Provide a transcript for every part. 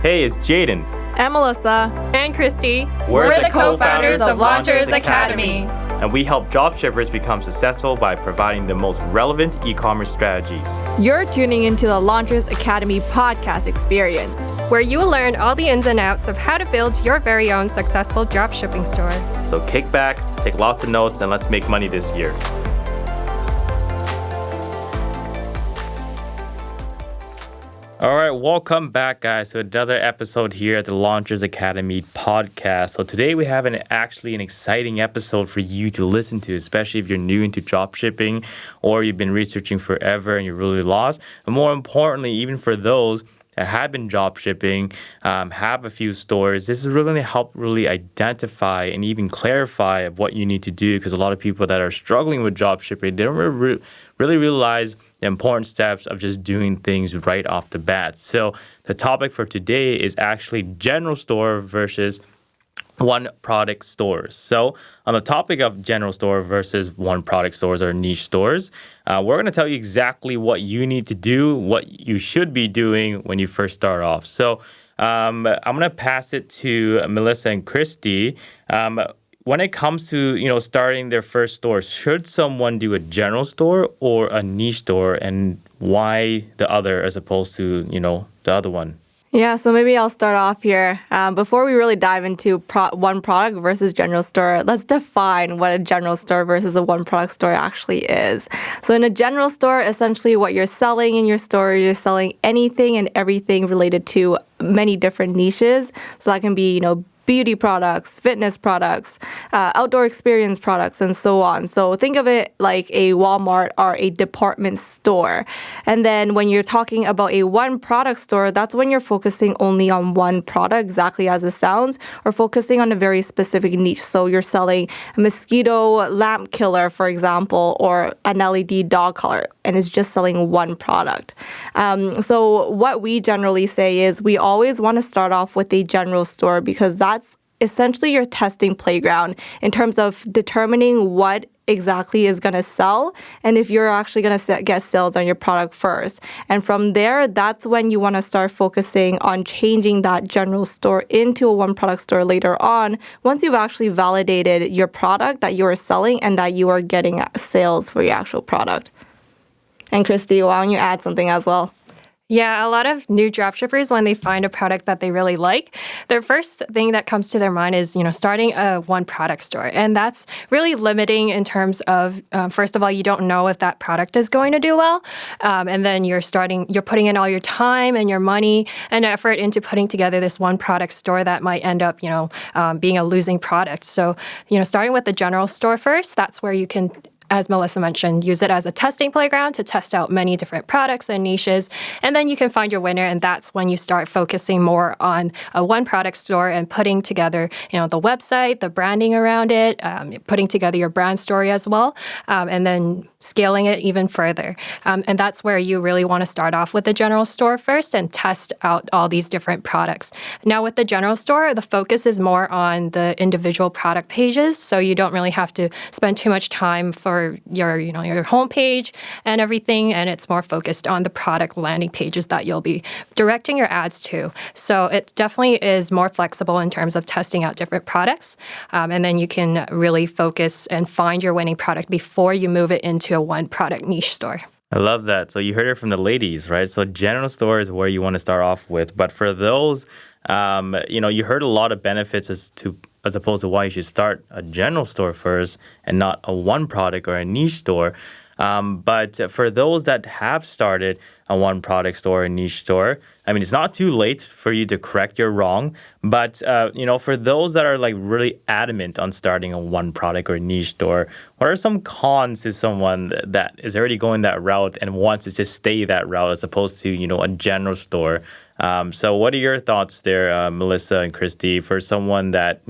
Hey, it's Jaden. And Melissa. And Christy. We're the co-founders of Launchers Academy. And we help dropshippers become successful by providing the most relevant e-commerce strategies. You're tuning into the Launchers Academy podcast experience, where you will learn all the ins and outs of how to build your very own successful dropshipping store. So kick back, take lots of notes, and let's make money this year. All right, welcome back, guys, to another episode here at the Launchers Academy podcast. So today we have an exciting episode for you to listen to, especially if you're new into dropshipping or you've been researching forever and you're really lost. And more importantly, even for those that have been dropshipping, have a few stores, this is really going to help really identify and even clarify of what you need to do, because a lot of people that are struggling with dropshipping, they don't really realize the important steps of just doing things right off the bat. So the topic for today is actually general store versus one product stores. So on the topic of general store versus one product stores or niche stores, we're going to tell you exactly what you need to do, what you should be doing when you first start off. So I'm going to pass it to Melissa and Christy. When it comes to, starting their first store, should someone do a general store or a niche store, and why the other as opposed to, the other one? Yeah, so maybe I'll start off here. Before we really dive into one product versus general store, let's define what a general store versus a one product store actually is. So in a general store, essentially what you're selling in your store, you're selling anything and everything related to many different niches. So that can be, beauty products, fitness products, outdoor experience products, and so on. So think of it like a Walmart or a department store. And then when you're talking about a one product store, that's when you're focusing only on one product, exactly as it sounds, or focusing on a very specific niche. So you're selling a mosquito lamp killer, for example, or an LED dog collar, and it's just selling one product. So what we generally say is we always want to start off with a general store, because that's essentially your testing playground in terms of determining what exactly is going to sell and if you're actually going to get sales on your product first. And from there, that's when you want to start focusing on changing that general store into a one product store later on, once you've actually validated your product that you are selling and that you are getting sales for your actual product. And Christy, why don't you add something as well? Yeah, a lot of new dropshippers, when they find a product that they really like, their first thing that comes to their mind is, starting a one product store. And that's really limiting in terms of, first of all, you don't know if that product is going to do well. And then you're putting in all your time and your money and effort into putting together this one product store that might end up, being a losing product. So, starting with the general store first, that's where you can, as Melissa mentioned, use it as a testing playground to test out many different products and niches. And then you can find your winner. And that's when you start focusing more on a one product store and putting together, the website, the branding around it, putting together your brand story as well, and then scaling it even further. And that's where you really want to start off with the general store first and test out all these different products. Now with the general store, the focus is more on the individual product pages. So you don't really have to spend too much time for your homepage and everything, and it's more focused on the product landing pages that you'll be directing your ads to. So it definitely is more flexible in terms of testing out different products, and then you can really focus and find your winning product before you move it into a one product niche store. I love that. So you heard it from the ladies, right? So general store is where you want to start off with. But for those, you heard a lot of benefits as opposed to why you should start a general store first and not a one product or a niche store. But for those that have started a one product store or niche store, it's not too late for you to correct your wrong. But, for those that are like really adamant on starting a one product or niche store, what are some cons to someone that is already going that route and wants to just stay that route as opposed to, a general store? So what are your thoughts there, Melissa and Christy, for someone that,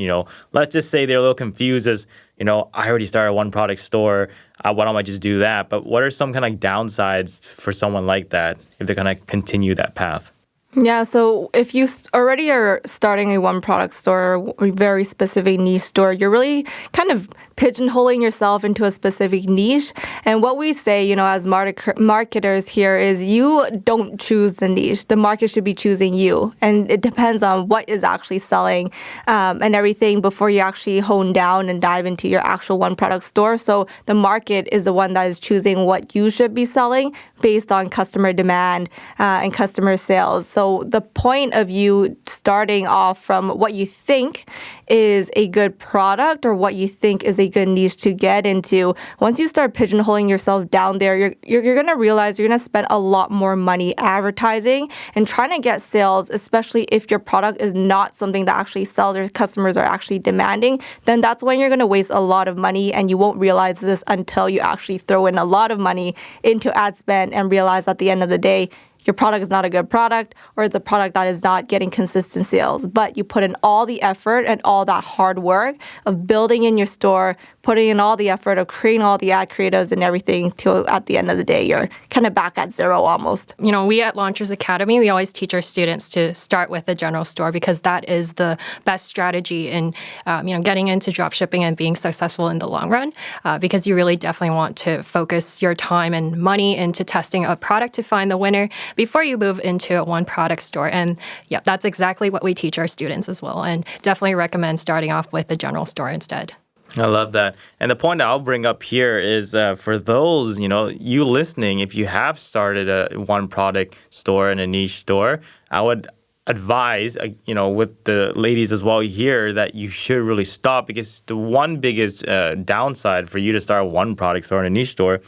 let's just say they're a little confused as, I already started a one product store. Why don't I just do that? But what are some kind of downsides for someone like that if they're going to continue that path? Yeah, so if you already are starting a one product store, a very specific niche store, you're really kind of pigeonholing yourself into a specific niche. And what we say, as marketers here is you don't choose the niche. The market should be choosing you. And it depends on what is actually selling and everything before you actually hone down and dive into your actual one product store. So the market is the one that is choosing what you should be selling based on customer demand and customer sales. So the point of you starting off from what you think is a good product or what you think is a good niche to get into, once you start pigeonholing yourself down there, you're going to realize you're going to spend a lot more money advertising and trying to get sales, especially if your product is not something that actually sells or customers are actually demanding. Then that's when you're going to waste a lot of money, and you won't realize this until you actually throw in a lot of money into ad spend and realize at the end of the day, your product is not a good product, or it's a product that is not getting consistent sales. But you put in all the effort and all that hard work of building in your store, putting in all the effort of creating all the ad creatives and everything, till at the end of the day, you're kind of back at zero almost. We at Launchers Academy, we always teach our students to start with a general store because that is the best strategy in, getting into dropshipping and being successful in the long run. Because you really definitely want to focus your time and money into testing a product to find the winner before you move into a one product store. And yeah, that's exactly what we teach our students as well. And definitely recommend starting off with a general store instead. I love that. And the point I'll bring up here is for those, you listening, if you have started a one product store and a niche store, I would advise, with the ladies as well here, that you should really stop, because the one biggest downside for you to start one product store and a niche store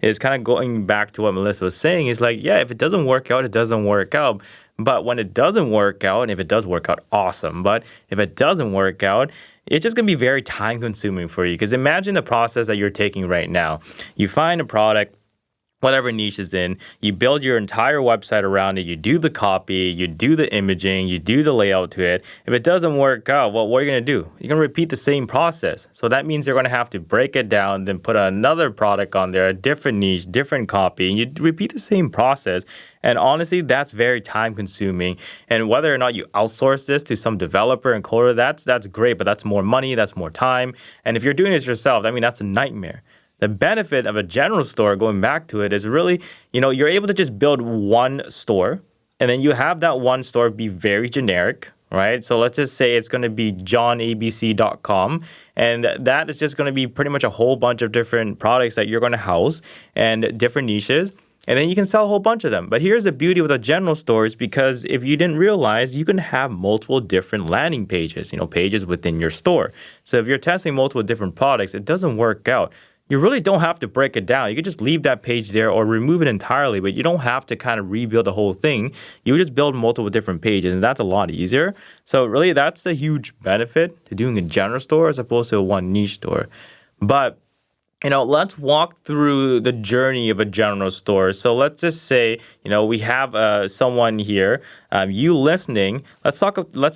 is kind of going back to what Melissa was saying, is like, yeah, if it doesn't work out, it doesn't work out. But when it doesn't work out, and if it does work out, awesome. But if it doesn't work out, it's just going to be very time consuming for you. Because imagine the process that you're taking right now. You find a product, whatever niche is in, you build your entire website around it, you do the copy, you do the imaging, you do the layout to it. If it doesn't work out, well, what are you going to do? You're going to repeat the same process. So that means you're going to have to break it down, then put another product on there, a different niche, different copy, and you repeat the same process. And honestly, that's very time consuming. And whether or not you outsource this to some developer and coder, that's great, but that's more money, that's more time. And if you're doing this yourself, that's a nightmare. The benefit of a general store, going back to it, is really, you're able to just build one store, and then you have that one store be very generic, right? So let's just say it's going to be johnabc.com, and that is just going to be pretty much a whole bunch of different products that you're going to house and different niches. And then you can sell a whole bunch of them. But here's the beauty with a general store, is because if you didn't realize, you can have multiple different landing pages, pages within your store. So if you're testing multiple different products, it doesn't work out, you really don't have to break it down. You could just leave that page there or remove it entirely, but you don't have to kind of rebuild the whole thing. You just build multiple different pages, and that's a lot easier. So really, that's the huge benefit to doing a general store as opposed to a one niche store. But let's walk through the journey of a general store. So let's just say, we have someone here, you listening. Let's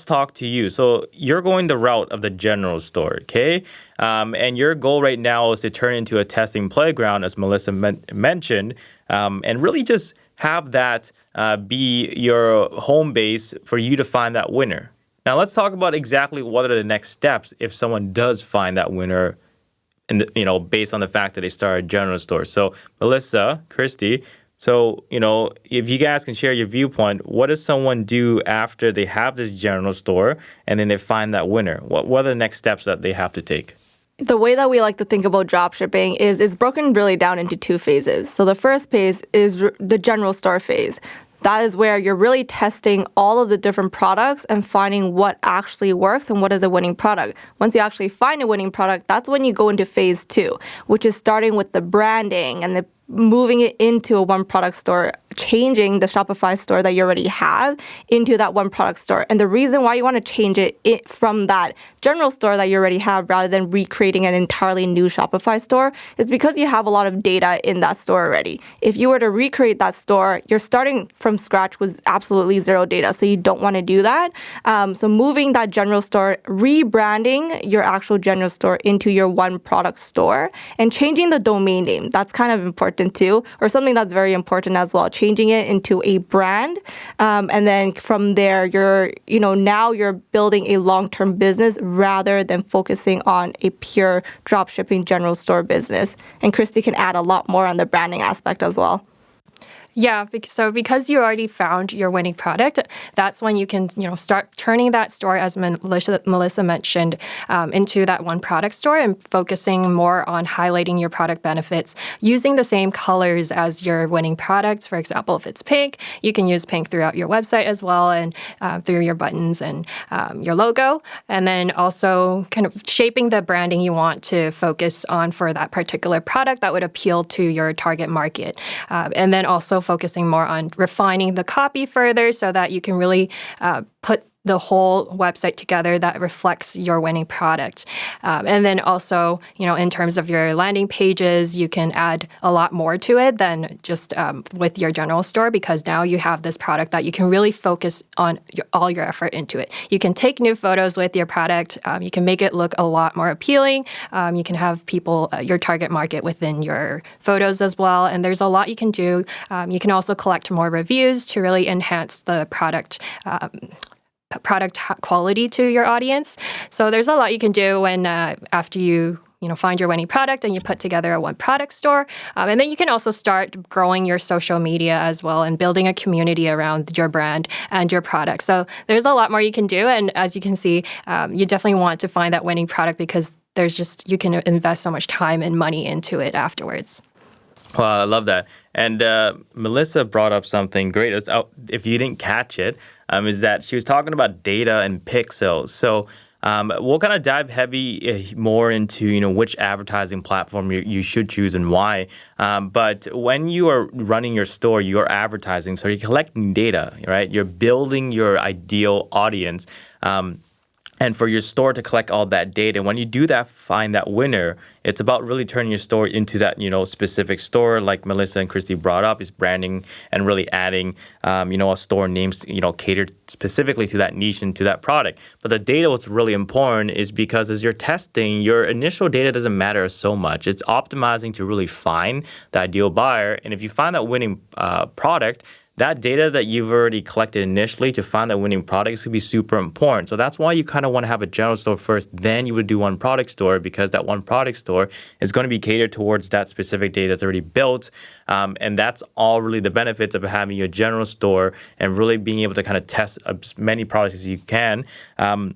talk to you. So you're going the route of the general store, okay? And your goal right now is to turn into a testing playground, as Melissa mentioned, and really just have that be your home base for you to find that winner. Now let's talk about exactly what are the next steps if someone does find that winner, and based on the fact that they started a general store. So Melissa, Christy, so if you guys can share your viewpoint, what does someone do after they have this general store and then they find that winner? What are the next steps that they have to take? The way that we like to think about dropshipping is it's broken really down into two phases. So the first phase is the general store phase. That is where you're really testing all of the different products and finding what actually works and what is a winning product. Once you actually find a winning product, that's when you go into phase 2, which is starting with the branding and moving it into a one product store, changing the Shopify store that you already have into that one product store. And the reason why you want to change it from that general store that you already have rather than recreating an entirely new Shopify store is because you have a lot of data in that store already. If you were to recreate that store, you're starting from scratch with absolutely zero data. So you don't want to do that. So moving that general store, rebranding your actual general store into your one product store, and changing the domain name. That's kind of important too, or something that's very important as well. Changing changing it into a brand. And then from there, now you're building a long-term business rather than focusing on a pure dropshipping general store business. And Christy can add a lot more on the branding aspect as well. Yeah, so because you already found your winning product, that's when you can, start turning that store, as Melissa mentioned, into that one product store and focusing more on highlighting your product benefits, using the same colors as your winning product. For example, if it's pink, you can use pink throughout your website as well, and through your buttons and your logo. And then also kind of shaping the branding you want to focus on for that particular product that would appeal to your target market. And then also focusing more on refining the copy further so that you can really put the whole website together that reflects your winning product. And then also, in terms of your landing pages, you can add a lot more to it than just with your general store, because now you have this product that you can really focus on all your effort into it. You can take new photos with your product. You can make it look a lot more appealing. You can have people, your target market within your photos as well. And there's a lot you can do. You can also collect more reviews to really enhance the product quality to your audience. So there's a lot you can do when after you find your winning product and you put together a one product store. And then you can also start growing your social media as well and building a community around your brand and your product. So there's a lot more you can do. And as you can see, you definitely want to find that winning product, because you can invest so much time and money into it afterwards. Well, I love that. And Melissa brought up something great. If you didn't catch it, is that she was talking about data and pixels. So we'll kind of dive heavy more into which advertising platform you should choose and why. But when you are running your store, you are advertising, so you're collecting data, right? You're building your ideal audience. And for your store to collect all that data, when you do that, find that winner, it's about really turning your store into that, specific store, like Melissa and Christy brought up, is branding and really adding, a store name, catered specifically to that niche and to that product. But the data, what's really important is because as you're testing, your initial data doesn't matter so much. It's optimizing to really find the ideal buyer. And if you find that winning product, that data that you've already collected initially to find that winning product is going to be super important. So that's why you kind of want to have a general store first, then you would do one product store, because that one product store is going to be catered towards that specific data that's already built. And that's all really the benefits of having your general store and really being able to kind of test as many products as you can and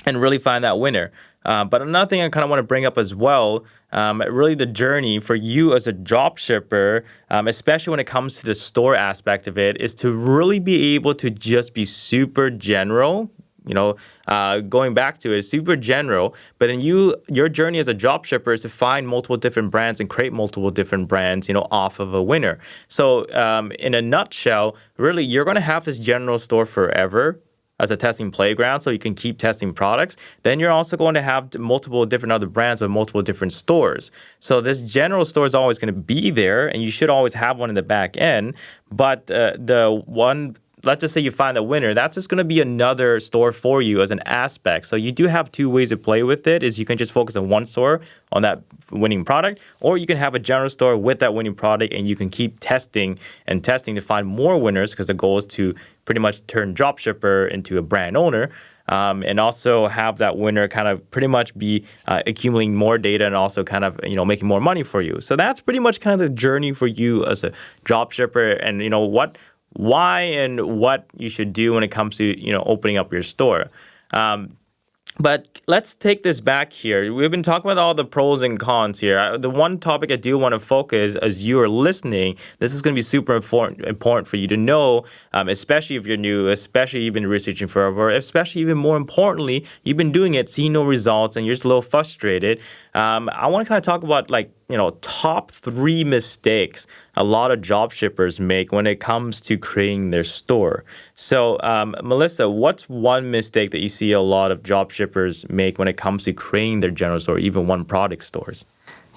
really find that winner. But another thing I kind of want to bring up as well, really the journey for you as a dropshipper, especially when it comes to the store aspect of it, is to really be able to just be super general. Going back to it, super general. But then your journey as a dropshipper is to find multiple different brands and create multiple different brands, off of a winner. So in a nutshell, really, you're going to have this general store forever as a testing playground, so you can keep testing products. Then you're also going to have multiple different other brands with multiple different stores. So this general store is always going to be there, and you should always have one in the back end. But let's just say you find a winner, that's just going to be another store for you as an aspect. So you do have two ways to play with it, is you can just focus on one store on that winning product, or you can have a general store with that winning product, and you can keep testing to find more winners, because the goal is to pretty much turn Dropshipper into a brand owner. And also have that winner kind of pretty much be accumulating more data and also kind of, making more money for you. So that's pretty much kind of the journey for you as a dropshipper, and, why and what you should do when it comes to, opening up your store. But let's take this back here. We've been talking about all the pros and cons here. The one topic I do want to focus as you are listening, this is going to be super important for you to know, especially if you're new, especially you've been researching forever, especially even more importantly, you've been doing it, see no results, and you're just a little frustrated. I want to kind of talk about top 3 mistakes a lot of dropshippers make when it comes to creating their store. So, Melissa, what's one mistake that you see a lot of dropshippers make when it comes to creating their general store, even one product stores?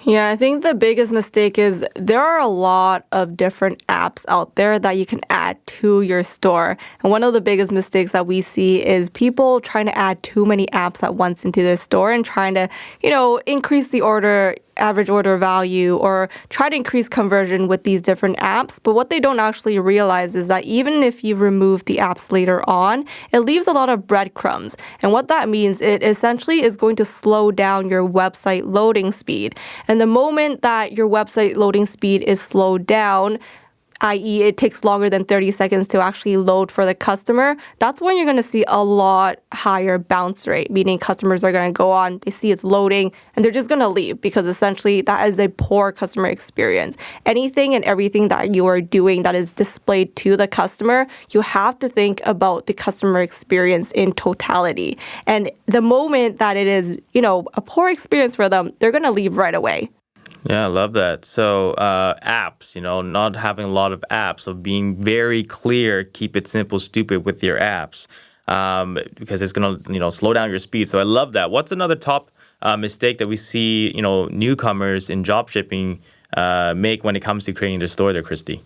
Yeah, I think the biggest mistake is there are a lot of different apps out there that you can add to your store. And one of the biggest mistakes that we see is people trying to add too many apps at once into their store and trying to, increase the order average order value or try to increase conversion with these different apps. But what they don't actually realize is that even if you remove the apps later on, it leaves a lot of breadcrumbs. And what that means, it essentially is going to slow down your website loading speed. And the moment that your website loading speed is slowed down, i.e. it takes longer than 30 seconds to actually load for the customer, that's when you're going to see a lot higher bounce rate, meaning customers are going to go on, they see it's loading, and they're just going to leave because essentially that is a poor customer experience. Anything and everything that you are doing that is displayed to the customer, you have to think about the customer experience in totality. And the moment that it is, a poor experience for them, they're going to leave right away. Yeah, I love that. So apps, not having a lot of apps. So being very clear, keep it simple, stupid with your apps because it's going to, slow down your speed. So I love that. What's another top mistake that we see, newcomers in dropshipping make when it comes to creating their store there, Christy?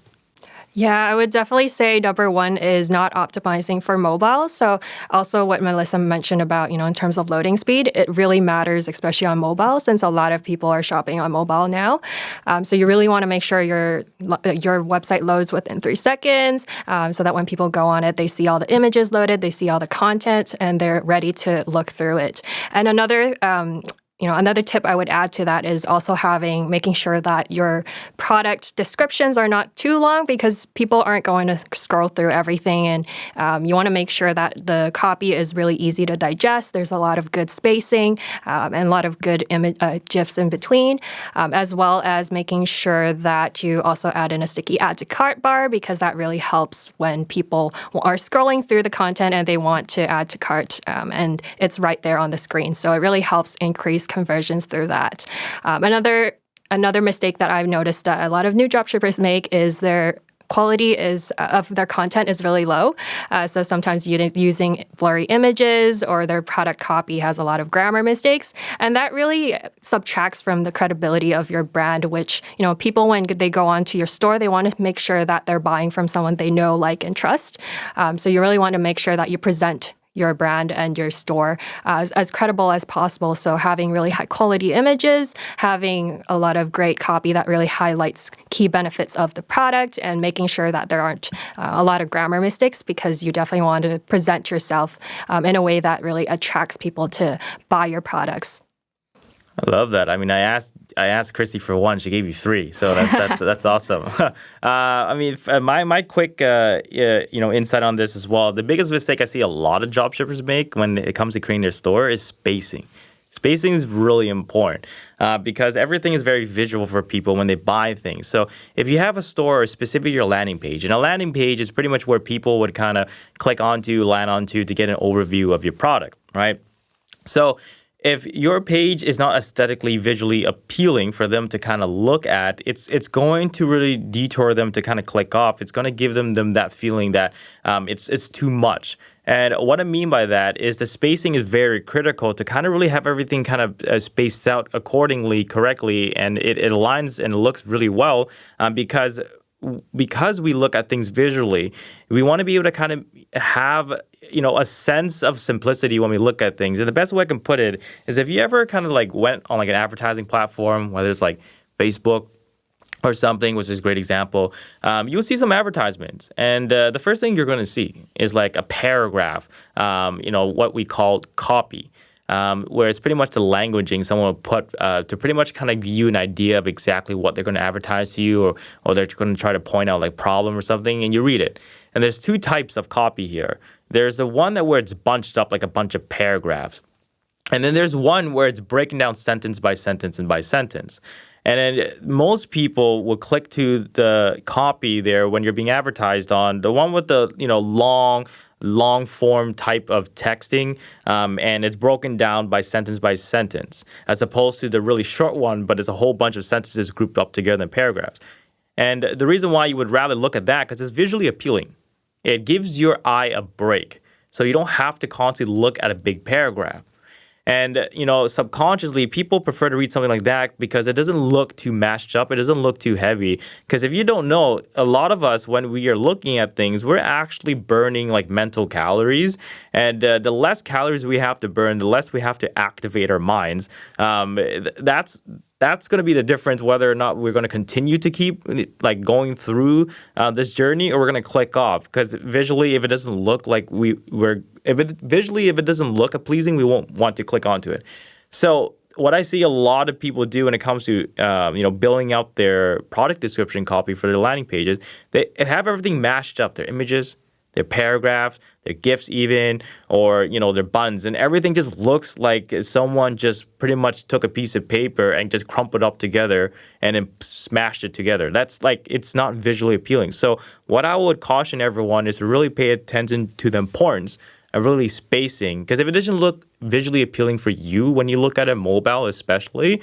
Yeah, I would definitely say number one is not optimizing for mobile. So also what Melissa mentioned about, in terms of loading speed, it really matters, especially on mobile, since a lot of people are shopping on mobile now. So you really want to make sure your website loads within 3 seconds so that when people go on it, they see all the images loaded, they see all the content, and they're ready to look through it. And another tip I would add to that is also making sure that your product descriptions are not too long because people aren't going to scroll through everything. And you want to make sure that the copy is really easy to digest. There's a lot of good spacing and a lot of good GIFs in between, as well as making sure that you also add in a sticky add to cart bar because that really helps when people are scrolling through the content and they want to add to cart and it's right there on the screen. So it really helps increase conversions through that. Another mistake that I've noticed that a lot of new dropshippers make is their quality of their content is really low. So sometimes using blurry images or their product copy has a lot of grammar mistakes. And that really subtracts from the credibility of your brand, which, people, when they go onto your store, they want to make sure that they're buying from someone they know, like, and trust. So you really want to make sure that you present your brand and your store as credible as possible. So having really high quality images, having a lot of great copy that really highlights key benefits of the product, and making sure that there aren't a lot of grammar mistakes because you definitely want to present yourself in a way that really attracts people to buy your products. I love that. I mean, I asked Christy for 1, she gave you 3, so that's awesome. My quick insight on this as well. The biggest mistake I see a lot of dropshippers make when it comes to creating their store is spacing. Spacing is really important because everything is very visual for people when they buy things. So if you have a store, or specifically your landing page, and a landing page is pretty much where people would kind of click onto, land onto to get an overview of your product, right? So if your page is not aesthetically, visually appealing for them to kind of look at, it's going to really detour them to kind of click off. It's going to give them that feeling that it's too much. And what I mean by that is the spacing is very critical to kind of really have everything kind of spaced out accordingly, correctly, and it aligns and looks really well because we look at things visually, we want to be able to kind of have, a sense of simplicity when we look at things. And the best way I can put it is if you ever kind of went on an advertising platform, whether it's Facebook or something, which is a great example, you'll see some advertisements. And the first thing you're going to see is a paragraph, what we call copy. Where it's pretty much the languaging someone will put to pretty much kind of give you an idea of exactly what they're going to advertise to you, or they're going to try to point out problem or something, and you read it. And there's 2 types of copy here. There's the one where it's bunched up like a bunch of paragraphs. And then there's one where it's breaking down sentence by sentence and by sentence. And then most people will click to the copy there when you're being advertised on, the one with the long form type of texting, and it's broken down by sentence, as opposed to the really short one, but it's a whole bunch of sentences grouped up together in paragraphs. And the reason why you would rather look at that, because it's visually appealing. It gives your eye a break, so you don't have to constantly look at a big paragraph. And, subconsciously, people prefer to read something like that because it doesn't look too mashed up. It doesn't look too heavy. Because if you don't know, a lot of us, when we are looking at things, we're actually burning mental calories. And the less calories we have to burn, the less we have to activate our minds. That's that's going to be the difference whether or not we're going to continue to keep like going through this journey, or we're going to click off. Because visually, if it doesn't look like if it doesn't look pleasing, we won't want to click onto it. So what I see a lot of people do when it comes to building out their product description copy for their landing pages, they have everything mashed up, their images, their paragraphs, their GIFs even, or, their buttons. And everything just looks like someone just pretty much took a piece of paper and just crumpled up together and then smashed it together. That's like, it's not visually appealing. So what I would caution everyone is to really pay attention to the importance of really spacing. Because if it doesn't look visually appealing for you when you look at it mobile especially,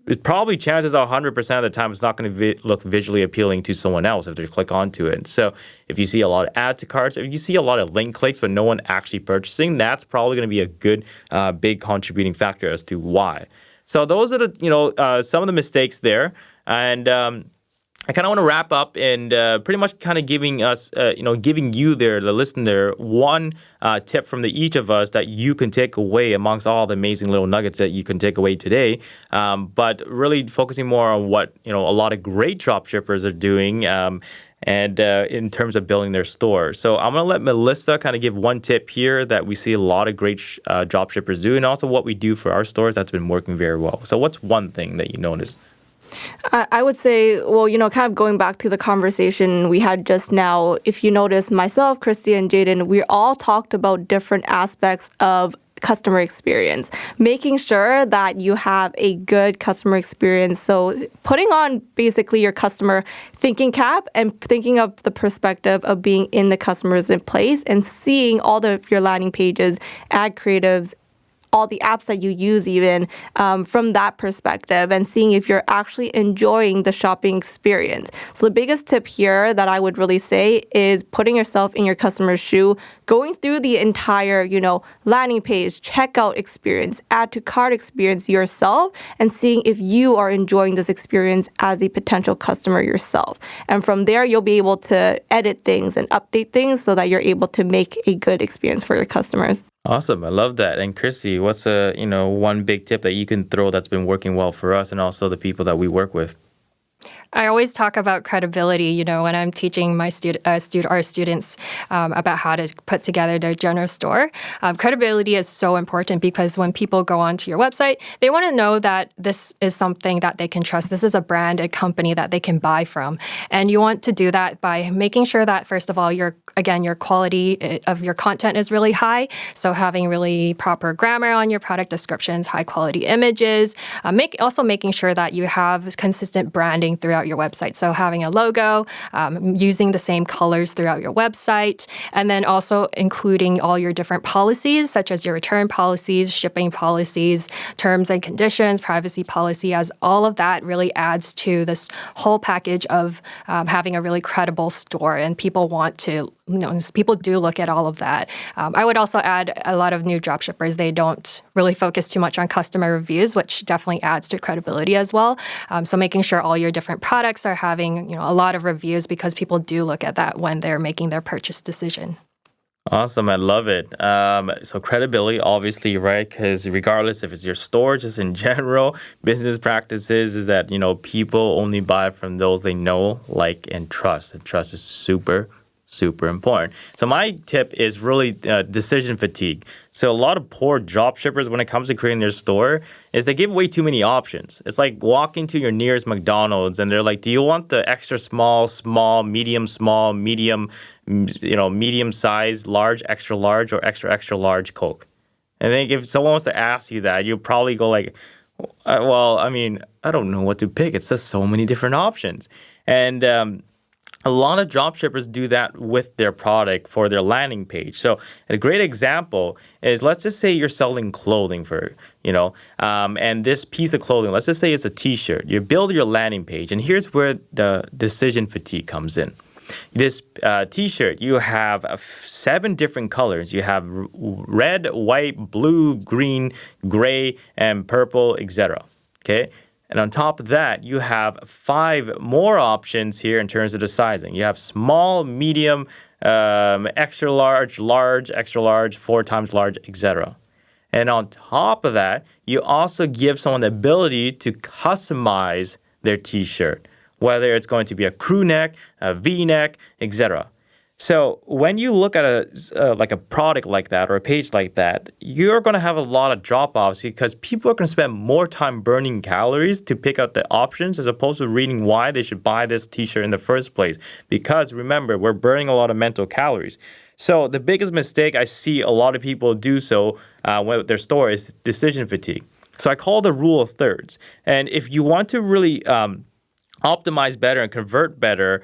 it probably chances are 100% of the time it's not going to look visually appealing to someone else if they click onto it. So if you see a lot of add to carts, if you see a lot of link clicks but no one actually purchasing, that's probably going to be a good big contributing factor as to why. So those are the some of the mistakes there. And I kind of want to wrap up and pretty much kind of giving us, giving you there, the listener, one tip from each of us that you can take away amongst all the amazing little nuggets that you can take away today. But really focusing more on what, a lot of great dropshippers are doing and in terms of building their store. So I'm going to let Melissa kind of give one tip here that we see a lot of great dropshippers do, and also what we do for our stores that's been working very well. So what's one thing that you notice? I would say, well, kind of going back to the conversation we had just now, if you notice, myself, Christy, and Jaden, we all talked about different aspects of customer experience, making sure that you have a good customer experience. So putting on basically your customer thinking cap and thinking of the perspective of being in the customer's place and seeing all of your landing pages, ad creatives, all the apps that you use even from that perspective, and seeing if you're actually enjoying the shopping experience. So the biggest tip here that I would really say is putting yourself in your customer's shoe, going through the entire, landing page, checkout experience, add to cart experience yourself, and seeing if you are enjoying this experience as a potential customer yourself. And from there, you'll be able to edit things and update things so that you're able to make a good experience for your customers. Awesome. I love that. And Chrissy, what's one big tip that you can throw that's been working well for us and also the people that we work with? I always talk about credibility, when I'm teaching my our students about how to put together their general store. Credibility is so important because when people go onto your website, they want to know that this is something that they can trust. This is a brand, a company that they can buy from. And you want to do that by making sure that, first of all, your quality of your content is really high. So having really proper grammar on your product descriptions, high quality images, also making sure that you have consistent branding throughout your website. So having a logo, using the same colors throughout your website, and then also including all your different policies, such as your return policies, shipping policies, terms and conditions, privacy policy, as all of that really adds to this whole package of having a really credible store. And people want to, people do look at all of that. I would also add a lot of new dropshippers, they don't really focus too much on customer reviews, which definitely adds to credibility as well. So making sure all your different products are having, a lot of reviews, because people do look at that when they're making their purchase decision. Awesome. I love it. So credibility, obviously, right? Because regardless if it's your store, just in general, business practices is that, people only buy from those they know, like, and trust. And trust is super important. So my tip is really decision fatigue. So a lot of poor dropshippers, when it comes to creating their store, is they give away too many options. It's like walking to your nearest McDonald's and they're like, do you want the extra small, medium size, large, extra large, or extra large Coke? And then if someone wants to ask you that, you'll probably go like, well, I don't know what to pick. It's just so many different options. And a lot of dropshippers do that with their product for their landing page. So a great example is, let's just say you're selling clothing and this piece of clothing, let's just say it's a t-shirt. You build your landing page, and here's where the decision fatigue comes in. This t-shirt, you have 7 different colors. You have red, white, blue, green, gray, and purple, etc. Okay? And on top of that, you have 5 more options here in terms of the sizing. You have small, medium, extra large, extra large, 4 times large, etc. And on top of that, you also give someone the ability to customize their t-shirt, whether it's going to be a crew neck, a V-neck, etc. So when you look at a product like that or a page like that, you're going to have a lot of drop-offs because people are going to spend more time burning calories to pick out the options as opposed to reading why they should buy this t-shirt in the first place. Because remember, we're burning a lot of mental calories. So the biggest mistake I see a lot of people do with their store is decision fatigue. So I call the rule of thirds. And if you want to really optimize better and convert better,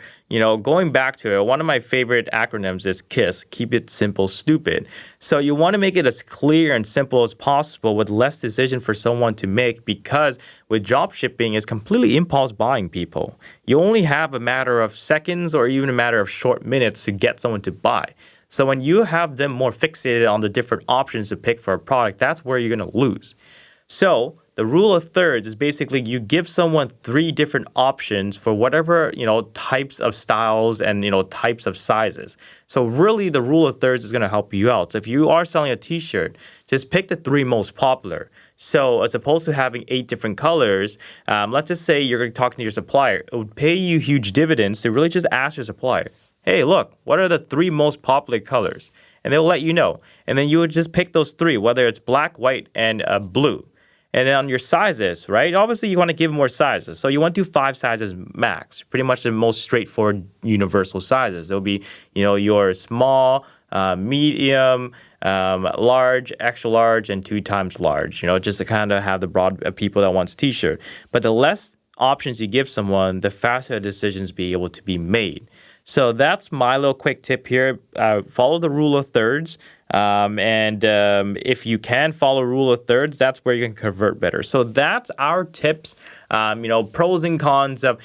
going back to it, one of my favorite acronyms is KISS, keep it simple, stupid. So you want to make it as clear and simple as possible with less decision for someone to make, because with dropshipping, it's completely impulse buying, people. You only have a matter of seconds or even a matter of short minutes to get someone to buy. So when you have them more fixated on the different options to pick for a product, that's where you're going to lose. So the rule of thirds is basically you give someone 3 different options for whatever, types of styles and, types of sizes. So really the rule of thirds is going to help you out. So if you are selling a t-shirt, just pick the 3 most popular. So as opposed to having 8 different colors, let's just say you're talking to your supplier. It would pay you huge dividends to really just ask your supplier, hey, look, what are the 3 most popular colors? And they'll let you know. And then you would just pick those 3, whether it's black, white, and blue. And then on your sizes, right? Obviously, you want to give more sizes. So you want to do 5 sizes max, pretty much the most straightforward universal sizes. It'll be, your small, medium, large, extra large, and 2 times large, just to kind of have the broad people that wants t-shirt. But the less options you give someone, the faster decisions be able to be made. So that's my little quick tip here. Follow the rule of thirds. If you can follow rule of thirds, that's where you can convert better. So that's our tips, pros and cons of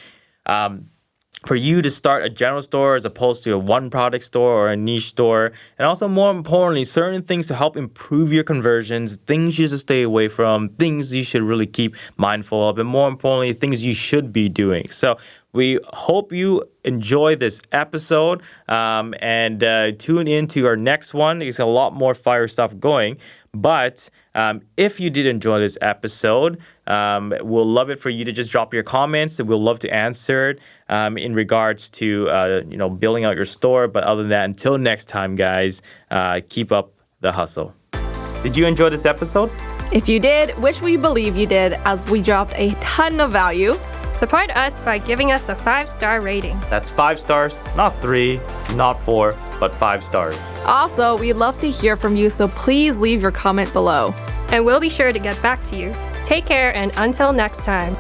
for you to start a general store as opposed to a one product store or a niche store. And also, more importantly, certain things to help improve your conversions, things you should stay away from, things you should really keep mindful of, and more importantly, things you should be doing. So we hope you enjoy this episode and tune in to our next one. There's a lot more fire stuff going. But if you did enjoy this episode, we'll love it for you to just drop your comments. And we'll love to answer it in regards to building out your store. But other than that, until next time, guys, keep up the hustle. Did you enjoy this episode? If you did, which we believe you did, as we dropped a ton of value. Support us by giving us a 5-star rating. That's 5 stars, not 3, not 4, but 5 stars. Also, we'd love to hear from you, so please leave your comment below. And we'll be sure to get back to you. Take care, and until next time.